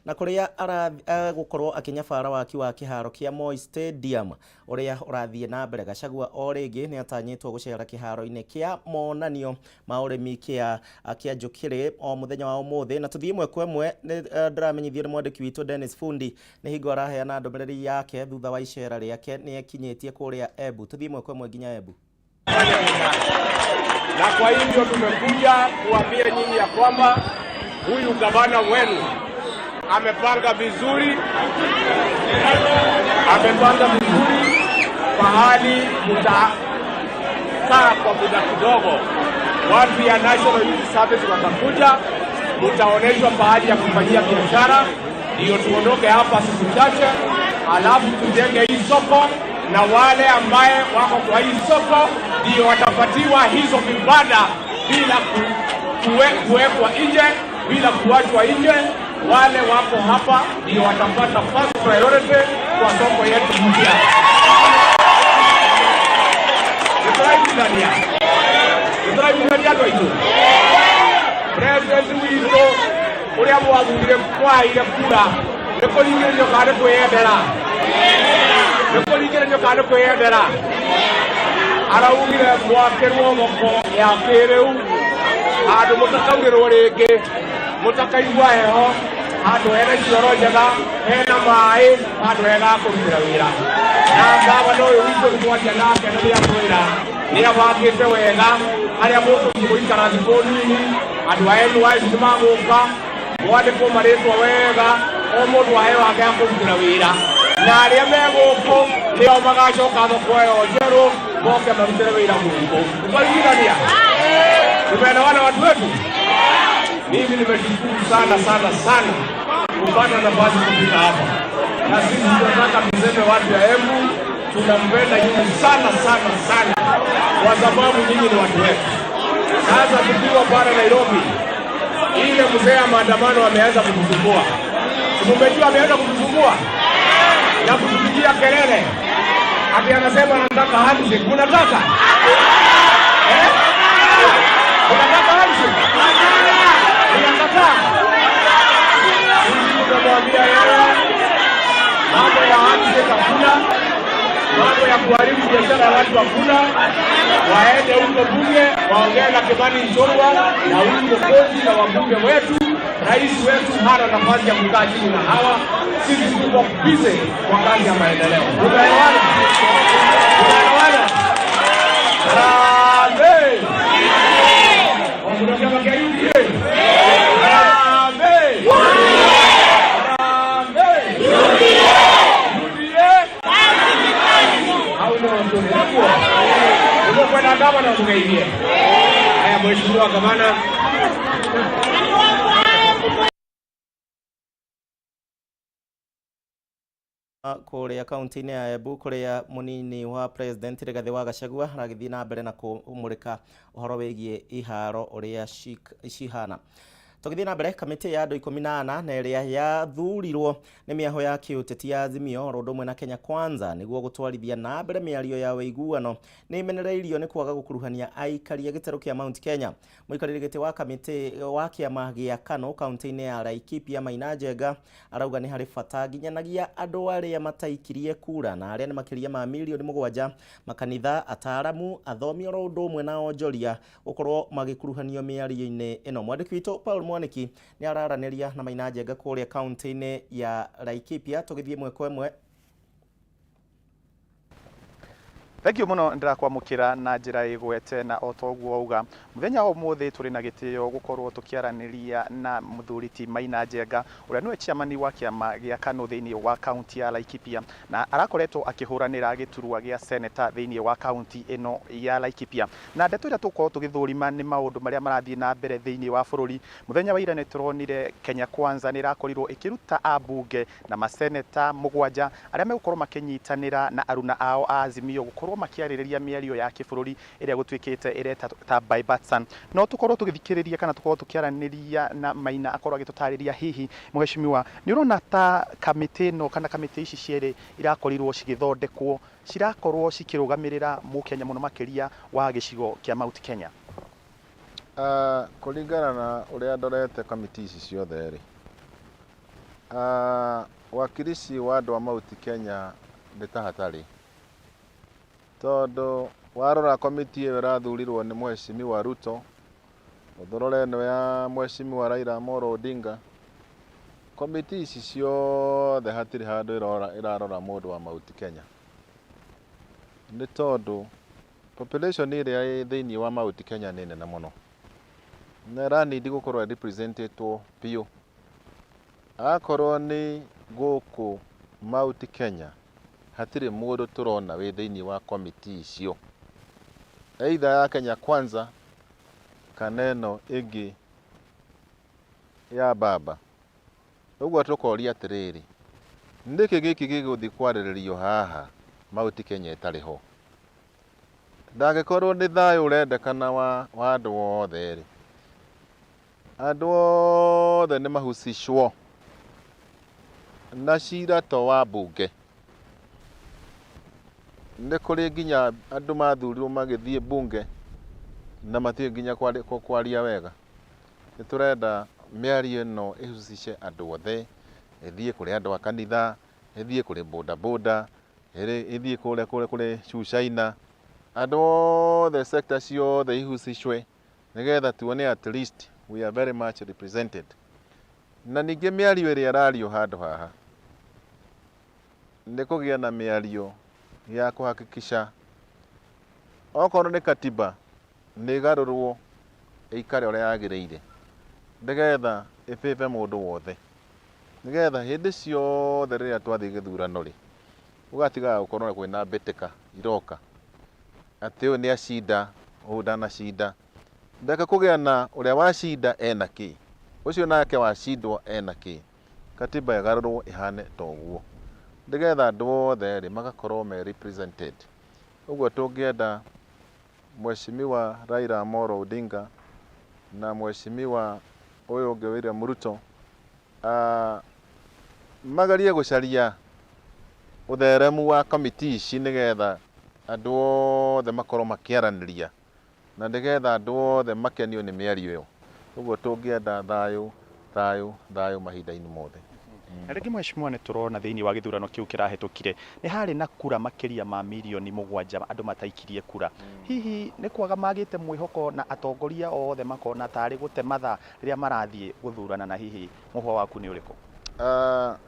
na kuria gukorwo akinyabara waki wa kiharo kia Moi Stadium uria urathie na mbere. Gachagua o ringi ni atanyitwo gucera kiharo-ini kia monanio ma urimi kia Njukiri o muthenya wa umuthi, na tuthie imwe kwa imwe. Ndiramenyithio ni mwandiki witu Dennis Fundi ni hingo araheana ndomereri yake thutha wa icera riake ni ekinyitie kuria Embu. Tuthie imwe kwa imwe nginya Embu. Na kwa hivyo tumekuja kuambia nyinyi ya kwamba huyu gavana wenu amepanga vizuri pahali mtakaa kwa muda kidogo. Watu ya National Youth Service watakuja, mtaoneshwa pahali ya kufanyia biashara, ndio tuondoke hapa siku chache, alafu tujenge hii soko, na wale ambaye wako kwa hii soko ndio watapatiwa hizo vibanda bila kuwekwa nje, bila kuachwa nje. Wale wako hapa ndio watapata first priority kwa soko yetu mpya. President witu uria mwathurire kwaire kura nikuringirio kandi kwiyendera araugire mwakirwo moko ya kiriu andu mutakaurirwo ringi mutakaigua heho handu hena cioro njega hena mai handu hega kurutira wira. Na gavana uyu witu nimwaria nake na niamwira niabangite wega haria mukuikara thikũ nini, andu a NYC nimaguka mwandĩkwo marĩtwa wega, o mũndũ aheo hake ya kũrutĩra wĩra, na arĩa megũkũ nĩo magacoka thoko ĩyo njerũ moke marutĩre wĩra gũkũ. Tukaiguithania tumeelewana watu wetu. Mimi nimeshukuru sana kupata nafasi kufika hapa, na sisi tunataka tuseme watu ya Embu tunampenda nyinyi sana kwa sababu nyinyi ni watu wetu. Sasa tukiwa bara Nairobi, ile mzee ya maandamano ameanza kutusumbua. Tumejua ameanza kutusumbua na kutupigia kelele. Ati anasema anataka handshake. Unataka? Unataka handshake? Unataka? Sisi tunamwambia yeye mambo ya handshake hakuna, mambo ya kuharibu biashara ya watu hakuna. Waende huko bunge waongee na Kimani Ichung'wah na huyu Mwokozi na wabunge wetu. Rais wetu hana nafasi ya kukaa chini na hawa. Sisi tuko busy kwa kazi ya maendeleo. Tunaelewana? Amen. Tunasema kwa hiyo. Amen. Kwa gavana mgairie. Haya mheshimiwa gavana. Kuria kaunti-ini ya Embu kuria munini wa president Rigathi wa Gachagua aragithii na mbere na kumurika uhoro wigie iharo uria cihana. Tugithii na mbere, kamiti ya andu 14 na iria yathurirwo ni miaho ya kiuteti ya Azimio ro ndomwe na Kenya Kwanza niguo gutwarithia na mbere miario ya wiguano ni imenereirio ni kwaga gukuruhania aikari gitero kia Mount Kenya. Muikariri giti wa kamiti wa kiama gia Kano kaunti-ini ya Laikipia Maina Njenga arauga ni hari bata nginyanagia andu aria mataikirie kura na aria ni makiria ma milioni 7 makanitha, ataramu, athomi ro ndomwe na onjoria gukorwo magikuruhanio miario-ini ino. Mwandiki witu Paul Mwaniki ni araraniria na Maina Njenga kuria kaunti-ini ya Laikipia. Tugithie imwe kwa imwe. Thank you muno ndirakwamukira na njira igwete na otoguo auga muthenya wa umuthi turi na gitio gukorwo tukiaraniria na muthuriti Maina Njenga uria niwe chairman wa kiama gia Kano thiini wa county ya Laikipia na arakoretwo akihuranira giturwa gia senator thiini wa county ino ya Laikipia. Na ndeto ira tukorwo tugithurima ni maundu maria marathie na mbere thiini wa bururi. Muthenya wa ira ni turonire Kenya Kwanza ni rakorirwo ikiruta abunge na maseneta 7 aria megukorwo makinyitanira na aruna ao a Azimio gukorwo makiaririria miario ya kibururi iria gutwikite ireta ta bipartisan. No tukorwo tugithikiriria kana tukorwo tukiaraniria na Maina akorwo agitutariria hihi mheshimiwa ni urona ta kamiti no kana kamiti ici ciere irakorirwo cigithondekwo cirakorwo cikirugamirira mukenya muno makiria wa gicigo kia Mount Kenya. Kuringana na uria ndorete kamiti ici ciothe ri wakirici wa andũ a Mount Kenya nĩ ta hatarĩ, tondũ warora komiti ĩyo ĩrathurirwo nĩ Mheshimiwa Ruto, ũthorore ĩno ya Mheshimiwa Raila Amolo Odinga, komiti ici ciothe hatirĩ handũ ĩrarora mũndũ wa Mount Kenya, nĩ tondũ population ĩrĩa thĩinĩ wa Mount Kenya nĩ nene mũno, na ĩranindi gũkorwo representetwo biũ. Akorwo nĩ gũkũ Mount Kenya hatirĩ mũndũ tũrona wĩ thĩinĩ wa komiti icio, either ya Kenya Kwanza kana ĩno ĩngĩ ya Baba. Ũguo tũkoria atĩrĩrĩ, nĩkĩ gĩkĩ gĩgũthiĩ kwarĩrĩrio haha Mount Kenya ĩtarĩ ho? Ndangĩkorwo nĩ thayũ ũrendekana wa andũ othe rĩ, andũ othe nĩ mahucicwo na cira to wa mbunge. Nĩ kũrĩ nginya andũ mathurirwo magĩthiĩ mbunge na matiĩ nginya kwaria wega. Nĩ tũrenda mĩario ĩno ĩhucice andũ othe, ĩthiĩ kũrĩ andũ a kanitha, ĩthiĩ kũrĩ bodaboda, ĩthiĩ kũrĩ Shushaina, andũ othe sector ciothe ihucicwe, nĩgetha tuone at least we are very much represented. Na ningĩ mĩario ĩrĩa ĩrario handũ haha nĩ kũgĩa na mĩario ya kũhakikisha okorwo nĩ katiba nĩ ĩgarũrwo ĩikare ũrĩa yagĩrĩire, nĩgetha ĩbĩbe mũndũ wothe, nĩgetha hĩndĩ ciothe rĩrĩa twathiĩ gĩthurano rĩ, gũgatigaga gũkorwo kwĩna mbĩtĩka iroka atĩ ũyũ nĩ acinda, ũyũ ndanacinda. Ndeke kũgĩa na ũrĩa wacinda ena kĩ, ũcio nake wacindwo ena kĩ. Katiba ĩgarũrwo ĩhane ta ũguo, nĩgetha andũ othe rĩ magakorwo me represented. Ũguo tũngĩenda Mheshimiwa Raila Amolo Odinga na Mheshimiwa ũyũ ũngĩ William Ruto magarie gũcaria ũtheremu wa komiti ici, nĩgetha andũ othe makorwo makĩaranĩria na nĩgetha andũ othe makenio nĩ mĩario ĩyo. Ũguo tũngĩenda thayũ mahinda-inĩ mothe. Na rĩngĩ Mheshimiwa nĩ tũrona thĩinĩ wa gĩthurano kĩu kĩrahĩtũkire nĩ harĩ na kura makĩria ma milioni 7 andũ mataikirie kura. Hihi nĩ kwaga magĩte mwĩhoko na atongoria othe makona tarĩ gũte mathaa rĩrĩa marathiĩ gũthurana, na hihi mũhwa waku nĩ ũrĩkũ?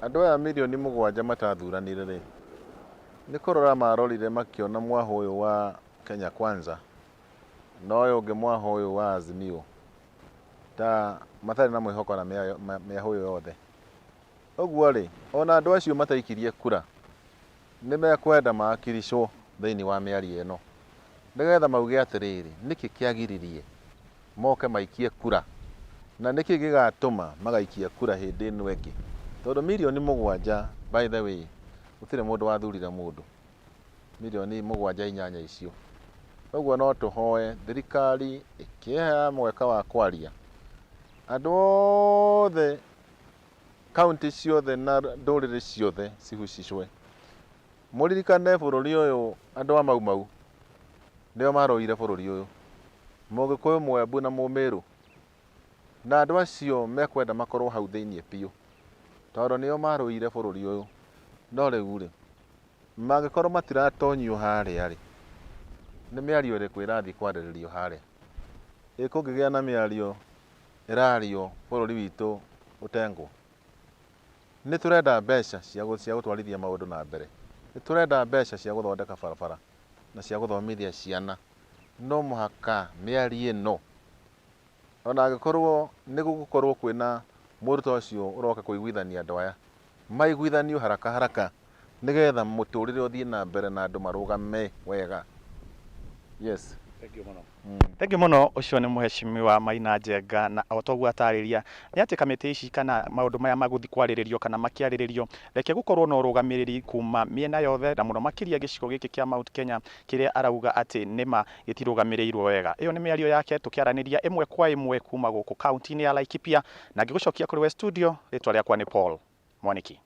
Andũ aya milioni 7 matathuranire rĩ, nĩ kũrora marorire makĩona mwaha ũyũ wa Kenya Kwanza na ũyũ ũngĩ mwaha ũyũ wa Azimio ta matarĩ na mwĩhoko na mĩaho ũyũ yothe. Ũguo rĩ, ona andũ acio mataikirie kura nĩ mekwenda makiricwo thĩinĩ wa mĩario ĩno, nĩgetha mauge atĩrĩrĩ, nĩkĩ kĩagiririe moke maikie kura na nĩkĩ gĩgatũma magaikia kura hĩndĩ ĩno ĩngĩ, tondũ milioni 7 by the way gũtirĩ mũndũ wathurire mũndũ, milioni 7-8 icio. Ũguo no tũhoe thirikari ĩkĩhe mweka wa kwaria andũ othe, kaunti ciothe na ndũrĩrĩ ciothe cihucicwe. Mũririkane bũrũri ũyũ andũ a Mau nĩo marũire bũrũri ũyũ, Mũgĩkũyũ, Mũembu na Mũmĩrũ, na andũ acio mekwenda makorwo hau thĩinĩ biũ, tondũ nĩo marũire bũrũri ũyũ. No rĩu rĩ, mangĩkorwo matiratonyio harĩa rĩ, nĩ mĩario ĩrĩkũ ĩrathiĩ kwarĩrĩrio harĩa? Kũngĩgĩa na mĩario ĩrario bũrũri witũ ũtengwo? Nĩ tũrenda mbeca cia gũtwarithia maũndũ na mbere, nĩ tũrenda mbeca cia gũthondeka barabara na cia gũthomithia ciana. No mũhaka mĩario ĩno, ona angĩkorwo nĩ gũgũkorwo kwĩna mũndũ ta ũcio ũroka kũiguithania andũ aya, maiguithanio haraka, nĩgetha mũtũrĩre ũthiĩ na mbere na andũ marũgame wega. Yes. Thank you mũno. Ũcio nĩ Mheshimiwa Maina Njenga, na otoguo atarĩria nĩ atĩ kamĩtĩ ici kana maũndũ maya magũthi kwarĩrĩrio kana makĩarĩrĩrio reke gũkorwo na ũrũgamĩrĩri kuma mĩena yothe, na mũno makĩria gĩcigo gĩkĩ kĩa Mount Kenya kĩrĩa arauga atĩ nĩma gĩtirũgamĩrĩirwo wega. Ĩyo nĩ mĩario yake tũkĩaranĩria ĩmwe kwa ĩmwe kuma gũkũ kaunti-inĩ ya Laikipia, na ngĩgũcokia kũrĩ we studio. Rĩtwa rĩakwa nĩ Paul Mwaniki.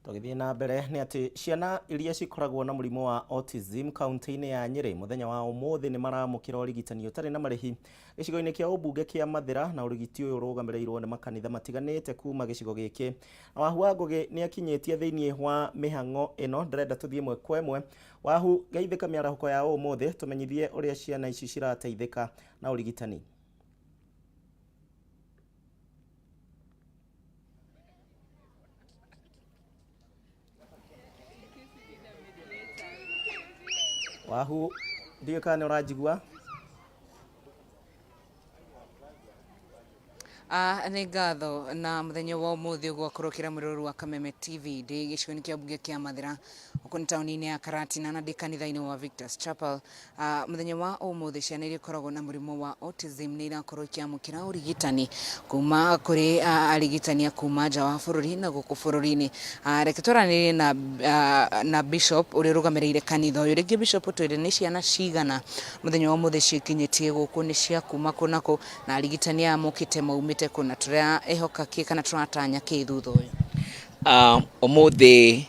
Tugithii na mbere nĩ atĩ ciana iria cikoragwo na mũrimũ wa autism kaunti-inĩ ya Nyeri muthenya wa ũmũthĩ nĩ maramũkĩra ũrigitani ũtarĩ na marĩhi gĩcigo-inĩ kĩa ũmbunge kĩa Mathira, na ũrigiti ũyũ ũrũgamĩrĩirwo nĩ makanitha matiganĩte kuma gĩcigo gĩkĩ. Wahu wa Ngũgĩ nĩ akinyĩtie thĩinĩ wa mĩhang'o ĩno, ndĩrenda tũthiĩ ĩmwe kwa ĩmwe. Wahu geithĩka mĩarahũko ya ũmũthĩ tũmenyithie ũrĩa ciana ici cirateithĩka na ũrigitani. Wahu ndiyo kana ũranjigua? Nĩ ngatho na mũthenya wa ũmũthĩ gwakorokera mũrũrũ wa Kameme TV ndĩ gĩcigo-inĩ kĩa mbunge kĩa Mathira gũkũ nĩ taũni-inĩ ya Karatina na ndĩ kanitha-inĩ wa Victor's Chapel. Mũthenya wa ũmũthĩ ciana iria ikoragwo na mũrimũ wa autism nĩ irakorwo ikĩamũkĩra ũrigitani kuma kũrĩ arigitani a kuma nja wa bũrũri na gũkũ bũrũri-inĩ. Reke twaranĩrie na Bishop ũrĩa ũrũgamĩrĩire kanitha ũyũ. Rĩngĩ Bishop twĩre nĩ ciana cigana mũthenya wa ũmũthĩ cikinyĩtie gũkũ, nĩ cia kuma kũ na kũ, na arigitani aya mokĩte maumĩte kuna tũrehoka kĩ kana tũratanya kĩ thutha ũyũ? Ũmũthĩ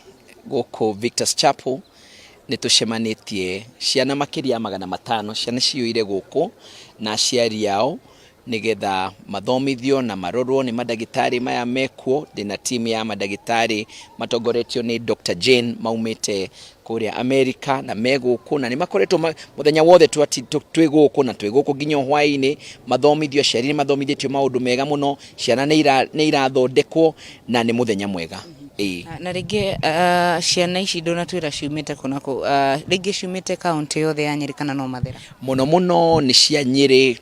gũkũ Victor's Chapel nĩ tũcemanĩtie ciana makĩria 500 ciana ciyũire gũkũ na aciari ao nigetha mathomithio na marorwo nĩ madagĩtarĩ maya mekuo. Ndĩna timu ya madagĩtarĩ matongoretio nĩ Dr. Jane maumĩte kũrĩa America na megũkũ na nĩ makoretwo mũthenya wothe twĩ gũkũ na twĩ gũkũ nginya hwaĩ-inĩ mathomithio. Aciari nĩ mathomithĩtio maũndũ mega mũno, ciana nĩ irathondekwo na nĩ mũthenya mwega. Na rĩngĩ ciana ici ndonatwĩra ciumĩte kũna kũ, rĩngĩ ciumĩte kaunti yothe ya Nyeri kana no Mathira? Mũno nĩ cia Nyeri,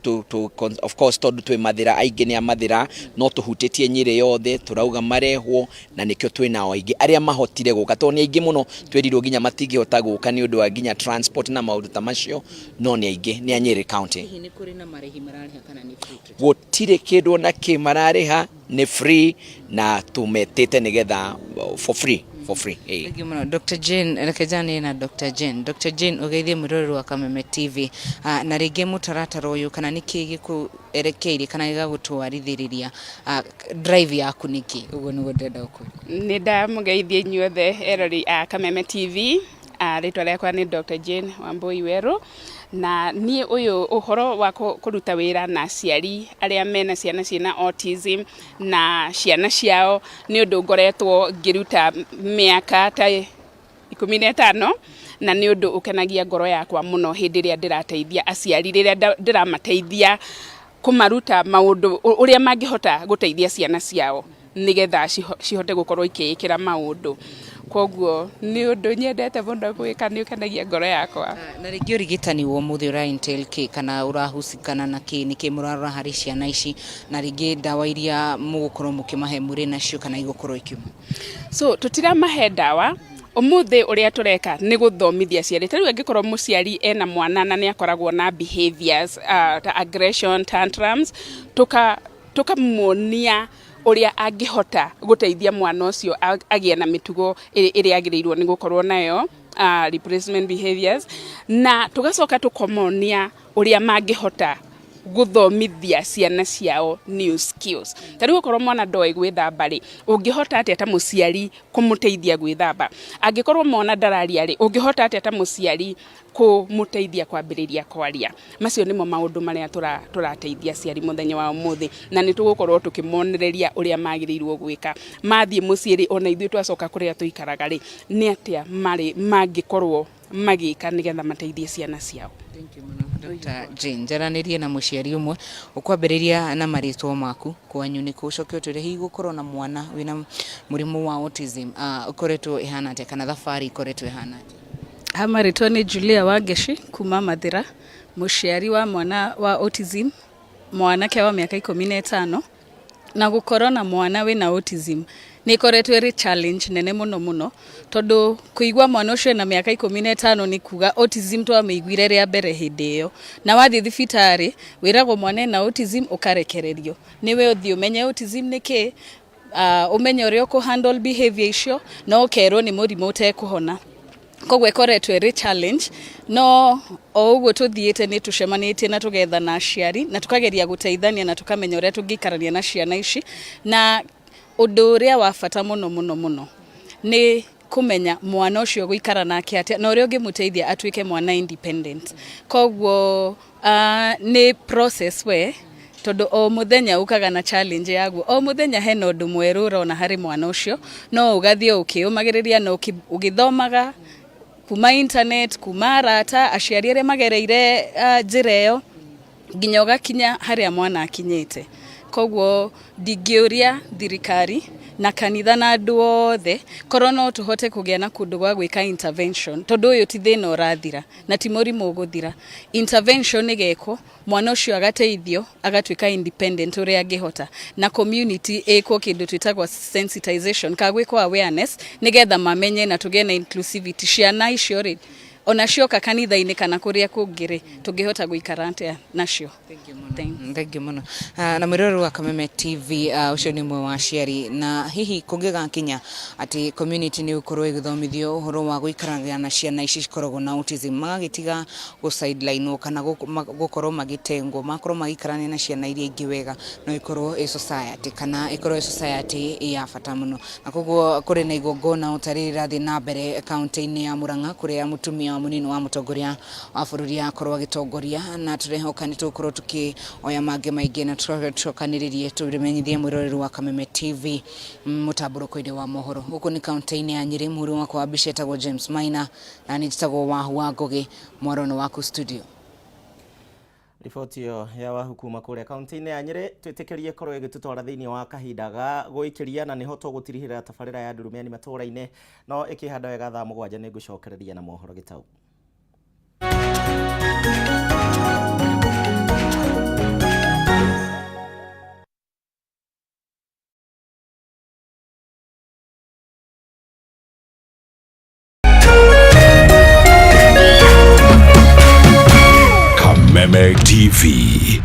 of course tondũ twĩ Mathira, aingĩ nĩ a Mathira, no tũhutĩtie Nyeri yothe, tũrauga marehwo na nĩkĩo twĩ nao aingĩ arĩa mahotire gũka, tondũ nĩ aingĩ mũno twerirwo nginya matingĩhota gũka nĩ ũndũ wa nginya transport na maũndũ ta macio, no nĩ aingĩ, nĩ a Nyeri county. Hihi nĩ kũrĩ na marĩhi mararĩha kana nĩ free? Gũtirĩ kĩndũ na kĩ mararĩha, nĩ free na tumetĩte nigetha for free. Thank you muno Dr. Jane. Reke jane na Dr. Jane. Dr. Jane ugeithie mũrũrũ wa Kameme TV na rĩngĩ mũtaratara ũyũ kana nĩkĩ gĩkũerekeire kana gĩgagũtwarithĩrĩria drive yaku nĩkĩ? Ũguo nĩguo ndĩrenda gũkwĩra. Nĩ ndamũgeithia inyuothe erori a Kameme TV. Rĩtwa rĩakwa nĩ Dr. Jane Wambui Werũ, na niĩ ũyũ ũhoro wa kũruta wĩra na aciari arĩa mena ciana ciĩna autism na ciana ciao nĩ ũndũ ngoretwo ngĩruta mĩaka ta 15 na nĩ ũndũ ũkenagia ngoro yakwa mũno hĩndĩ ĩrĩa ndĩrateithia aciari, rĩrĩa ndĩramateithia kũmaruta maũndũ ũrĩa mangĩhota gũteithia ciana ciao nigetha cihote gũkorwo ikĩĩkĩra maũndũ. Koguo nĩ ũndũ nyendete mũno gwĩka, nĩ ũkenagia ngoro yakwa. Na rĩngĩ ũrigitani wa ũmũthĩ ũra-entail kĩ kana ũrahusikana na kĩ, nĩkĩ mũrarora harĩ ciana ici, na rĩngĩ ndawa iria mũgũkorwo mũkĩmahe mũrĩ nacio kana igũkorwo ikiuma? So tũtiramahe ndawa. Ũmũthĩ ũrĩa tũreka nĩ gũthomithia aciari. Tarĩu angĩkorwo mũciari ena mwana na nĩ akoragwo na behaviors ta aggression, tantrums, tukamuonia ũrĩa angĩhota gũteithia mwana ũcio agĩe na mĩtugo ĩrĩa agĩrĩirwo nĩ gũkorwo nayo, replacement behaviors, na tugacoka tukomonia ũrĩa mangĩhota gũthomithia ciana ciao new skills. Tarĩu okorwo mwana ndoĩ gwĩthamba rĩ, ũngĩhota atĩa ta mũciari kũmũteithia gwĩthamba? Angĩkorwo mwana ndararia rĩ, ũngĩhota atĩa ta mũciari kũmũteithia kwambĩrĩria kwaria? Macio nĩmo maũndũ marĩa tũrateithia aciari mũthenya wa ũmũthĩ, na nĩ tũgũkorwo tũkĩmonereria ũrĩa magĩrĩirwo gwĩka. Mathiĩ mũciĩ rĩ, ona ithuĩ twacoka kũrĩa tũikaraga rĩ, nĩ atĩa mangĩkorwo magĩka nigetha mateithie ciana ciao. Thank you muno Dr. Jane. Njaranĩrie na mũciari ũmwe ũkwambĩrĩria na marĩtwa maku kwanyu nĩ kũcokia ũtwĩre hihi gũkorwo na mwana wĩna mũrimũ wa autism ũkoretwo ihana atĩa kana thabarĩ ikoretwo ihana atĩa? Marĩtwa nĩ Julia Wangeci kuma Mathira, mũciari wa mwana wa autism, mwanake wa mĩaka 15, na gũkorwo na mwana wĩna autism nĩ koretwo ĩrĩ challenge nene mũno tondũ kũigua mwana ũcio na mĩaka 15 nĩ kuga autism twamĩiguire rĩa mbere hĩndĩ ĩyo, na wathiĩ thibitarĩ wĩragwo mwana ena autism ũkarekererio. Nĩwe ũthiĩ ũmenye autism nĩ kĩ, ũmenye ũrĩa ũkũhandle behavior icio, no ũkerwo nĩ mũrimũ ũtekũhona. Koguo ĩkoretwo ĩrĩ challenge, no o ũguo tũthiĩte nĩ tũcemanĩtie na tũgetha na aciari na tũkageria gũteithania na tũkamenya ũrĩa tũngĩikarania na ciana ici. Na ũndũ ũrĩa wa bata mũno ni kumenya mwana ucio guikara nake atia na uria ungimuteithia atuike mwana independent. Kogwo ni process we tondu o muthenya ukaga na challenge yaguo. O muthenya hena undu mweru urona hari mwana ucio no ugathie ukiumagiriria no ugithomaga kuma internet kuma arata aciari aria magereire njira iyo nginya ugakinya haria mwana akinyite. Kogwo ndingiuria thirikari na kanitha na andu othe korwo no tuhote kugia na kundu gwa gwika intervention tondu uyu ti thina urathira na ti murimu uguthira. Intervention igeko mwana ucio agateithio agatuika independent uria angihota na community iko kindu twitagwa sensitization kagwikwa awareness nigetha mamenye na tugie na inclusivity ciana icio ri ona cioka kanitha-ini kana kuria kungiri tungihota guikara atia nacio. Thank you muno. Na Mururu wa Kameme TV ucio ni mwe wa aciari na hihi kungigakinya ati community ni ukorwo igithomithio uhoro wa guikarania na ciana ici cikoragwo na autism magitiga go sideline kana gukorwo magitengwo makorwo magikarania na ciana iria ingi wega no ikorwo society kana ikorwo society ya bata muno. Na koguo kuri na igongona utarira thi na mbere county-ini ya Murang'a kuria mutumia munini wa mutongoria wa bururi akorwo agitongoria na turehoka ni tukorwo tuki oya mange maingi na tucokaniririe tumenyithie mwiroreri wa Kameme TV mutamburuko-ini wa mohoro. Huko ni county-ini ya Nyeri. Muhuru wako wa Bisha etagwo James Maina na ni njitagwo Wahu wa Ngogi mwarono waku studio. Riboti yo ya Wahu kuma kuria county-ini ya Nyeri twitikirie korwo igitutwara thiini wa kahinda ga guikiria na niho tugutirihira tabarira ya Ndurumeni Matuura-ini no ikihanda wega thaa 7 ni ngucokereria na mohoro gitau. Kameme TV.